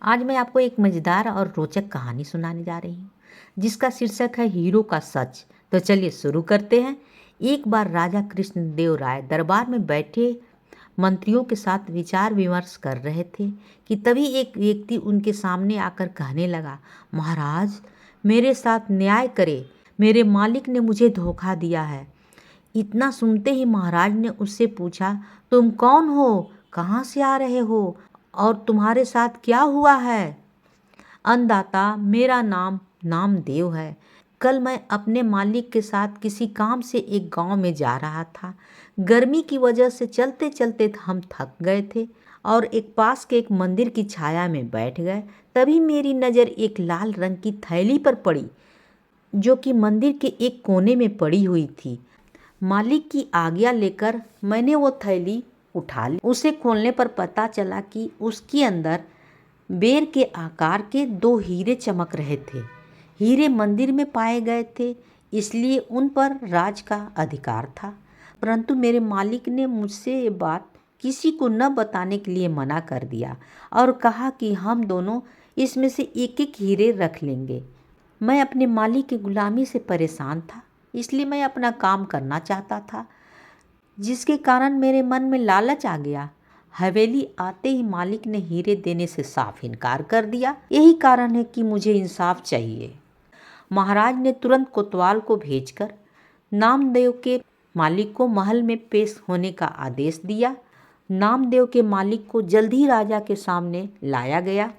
आज मैं आपको एक मज़ेदार और रोचक कहानी सुनाने जा रही हूँ जिसका शीर्षक है हीरो का सच। तो चलिए शुरू करते हैं। एक बार राजा कृष्णदेव राय दरबार में बैठे मंत्रियों के साथ विचार विमर्श कर रहे थे कि तभी एक व्यक्ति उनके सामने आकर कहने लगा, महाराज मेरे साथ न्याय करे, मेरे मालिक ने मुझे धोखा दिया है। इतना सुनते ही महाराज ने उससे पूछा, तुम कौन हो, कहाँ से आ रहे हो और तुम्हारे साथ क्या हुआ है? अन्नदाता, मेरा नाम नामदेव है। कल मैं अपने मालिक के साथ किसी काम से एक गांव में जा रहा था। गर्मी की वजह से चलते चलते हम थक गए थे और एक पास के एक मंदिर की छाया में बैठ गए। तभी मेरी नज़र एक लाल रंग की थैली पर पड़ी जो कि मंदिर के एक कोने में पड़ी हुई थी। मालिक की आज्ञा लेकर मैंने वो थैली उठा ली। उसे खोलने पर पता चला कि उसके अंदर बेर के आकार के 2 हीरे चमक रहे थे। हीरे मंदिर में पाए गए थे, इसलिए उन पर राज का अधिकार था। परंतु मेरे मालिक ने मुझसे ये बात किसी को न बताने के लिए मना कर दिया और कहा कि हम दोनों इसमें से एक एक हीरे रख लेंगे। मैं अपने मालिक की गुलामी से परेशान था, इसलिए मैं अपना काम करना चाहता था, जिसके कारण मेरे मन में लालच आ गया। हवेली आते ही मालिक ने हीरे देने से साफ इनकार कर दिया। यही कारण है कि मुझे इंसाफ चाहिए। महाराज ने तुरंत कोतवाल को भेजकर नामदेव के मालिक को महल में पेश होने का आदेश दिया। नामदेव के मालिक को जल्द ही राजा के सामने लाया गया।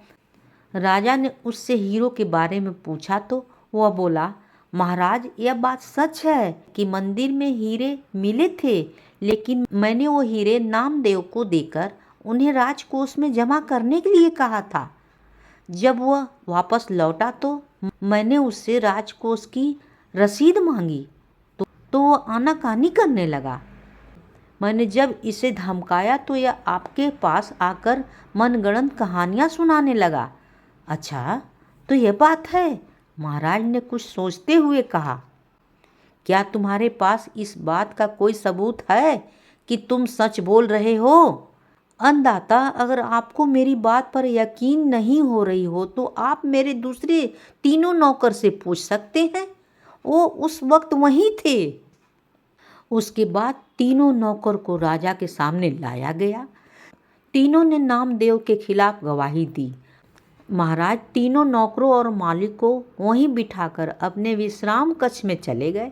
राजा ने उससे हीरो के बारे में पूछा तो वह बोला, महाराज यह बात सच है कि मंदिर में हीरे मिले थे, लेकिन मैंने वो हीरे नामदेव को देकर उन्हें राजकोष में जमा करने के लिए कहा था। जब वह वापस लौटा तो मैंने उससे राजकोष की रसीद मांगी तो वह आनाकानी करने लगा। मैंने जब इसे धमकाया तो यह आपके पास आकर मनगढ़ंत कहानियाँ सुनाने लगा। अच्छा, तो यह बात है, महाराज ने कुछ सोचते हुए कहा। क्या तुम्हारे पास इस बात का कोई सबूत है कि तुम सच बोल रहे हो? अन्नदाता, अगर आपको मेरी बात पर यकीन नहीं हो रही हो तो आप मेरे दूसरे 3 नौकर से पूछ सकते हैं, वो उस वक्त वहीं थे। उसके बाद 3 नौकर को राजा के सामने लाया गया। तीनों ने नामदेव के खिलाफ गवाही दी। महाराज 3 नौकरों और मालिक को वहीं बिठाकर अपने विश्राम कक्ष में चले गए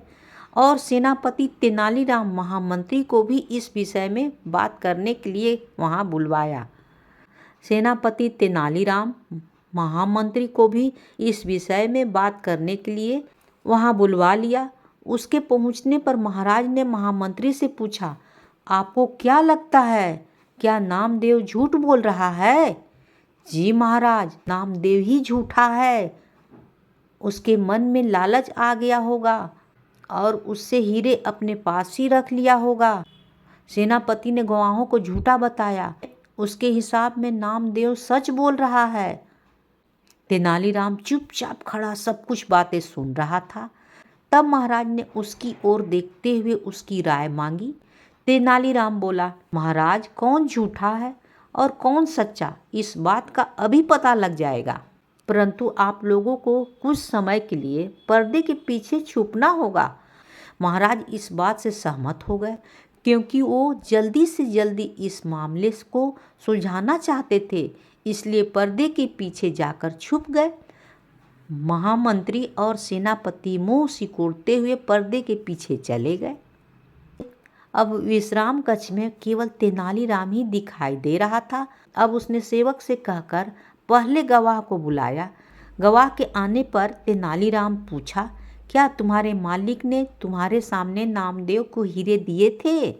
और सेनापति तेनालीराम महामंत्री को भी इस विषय में बात करने के लिए वहां बुलवाया। सेनापति तेनालीराम महामंत्री को भी इस विषय में बात करने के लिए वहां बुलवा लिया। उसके पहुंचने पर महाराज ने महामंत्री से पूछा, आपको क्या लगता है, क्या नामदेव झूठ बोल रहा है? जी महाराज, नामदेव ही झूठा है। उसके मन में लालच आ गया होगा और उससे हीरे अपने पास ही रख लिया होगा। सेनापति ने गवाहों को झूठा बताया। उसके हिसाब में नामदेव सच बोल रहा है। तेनालीराम चुपचाप खड़ा सब कुछ बातें सुन रहा था। तब महाराज ने उसकी ओर देखते हुए उसकी राय मांगी। तेनालीराम बोला, महाराज कौन झूठा है और कौन सच्चा, इस बात का अभी पता लग जाएगा, परंतु आप लोगों को कुछ समय के लिए पर्दे के पीछे छुपना होगा। महाराज इस बात से सहमत हो गए क्योंकि वो जल्दी से जल्दी इस मामले को सुलझाना चाहते थे, इसलिए पर्दे के पीछे जाकर छुप गए। महामंत्री और सेनापति मुंह सिकोड़ते हुए पर्दे के पीछे चले गए। अब विश्राम कक्ष में केवल तेनालीराम ही दिखाई दे रहा था। अब उसने सेवक से कहकर पहले गवाह को बुलाया। गवाह के आने पर तेनालीराम पूछा, क्या तुम्हारे मालिक ने तुम्हारे सामने नामदेव को हीरे दिए थे?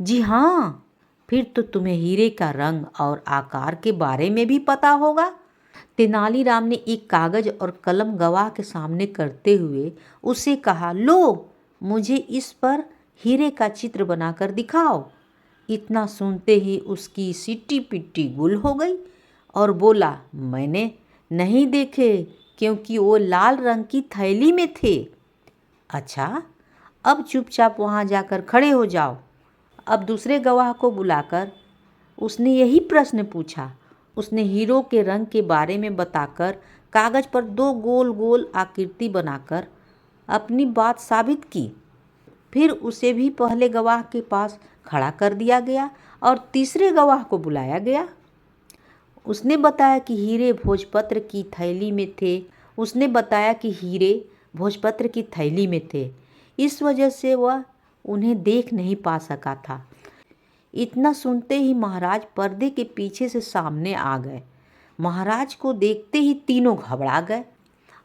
जी हाँ। फिर तो तुम्हें हीरे का रंग और आकार के बारे में भी पता होगा। तेनालीराम ने एक कागज और कलम गवाह के सामने करते हुए उसे कहा, लो, मुझे इस पर हीरे का चित्र बनाकर दिखाओ। इतना सुनते ही उसकी सिट्टी पिट्टी गुल हो गई और बोला, मैंने नहीं देखे क्योंकि वो लाल रंग की थैली में थे। अच्छा, अब चुपचाप वहाँ जाकर खड़े हो जाओ। अब दूसरे गवाह को बुलाकर उसने यही प्रश्न पूछा। उसने हीरो के रंग के बारे में बताकर कागज पर 2 गोल गोल आकृति बनाकर अपनी बात साबित की। फिर उसे भी पहले गवाह के पास खड़ा कर दिया गया और तीसरे गवाह को बुलाया गया। उसने बताया कि हीरे भोजपत्र की थैली में थे। उसने बताया कि हीरे भोजपत्र की थैली में थे, इस वजह से वह उन्हें देख नहीं पा सका था। इतना सुनते ही महाराज पर्दे के पीछे से सामने आ गए। महाराज को देखते ही तीनों घबरा गए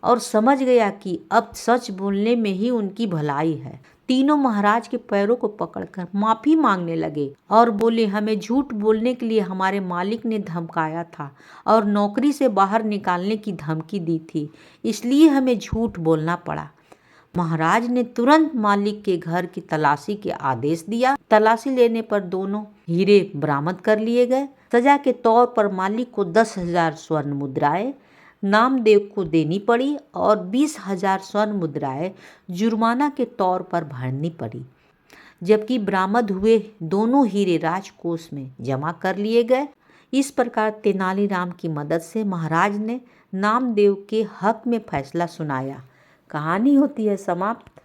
और समझ गया कि अब सच बोलने में ही उनकी भलाई है। तीनों महाराज के पैरों को पकड़कर माफ़ी मांगने लगे और बोले, हमें झूठ बोलने के लिए हमारे मालिक ने धमकाया था और नौकरी से बाहर निकालने की धमकी दी थी, इसलिए हमें झूठ बोलना पड़ा। महाराज ने तुरंत मालिक के घर की तलाशी के आदेश दिया। तलाशी लेने पर दोनों हीरे बरामद कर लिए गए। सजा के तौर पर मालिक को 10,000 स्वर्ण मुद्राएं नामदेव को देनी पड़ी और 20,000 स्वर्ण मुद्राएं जुर्माना के तौर पर भरनी पड़ी। जबकि बरामद हुए दोनों हीरे राजकोष में जमा कर लिए गए। इस प्रकार तेनालीराम की मदद से महाराज ने नामदेव के हक में फैसला सुनाया। कहानी होती है समाप्त।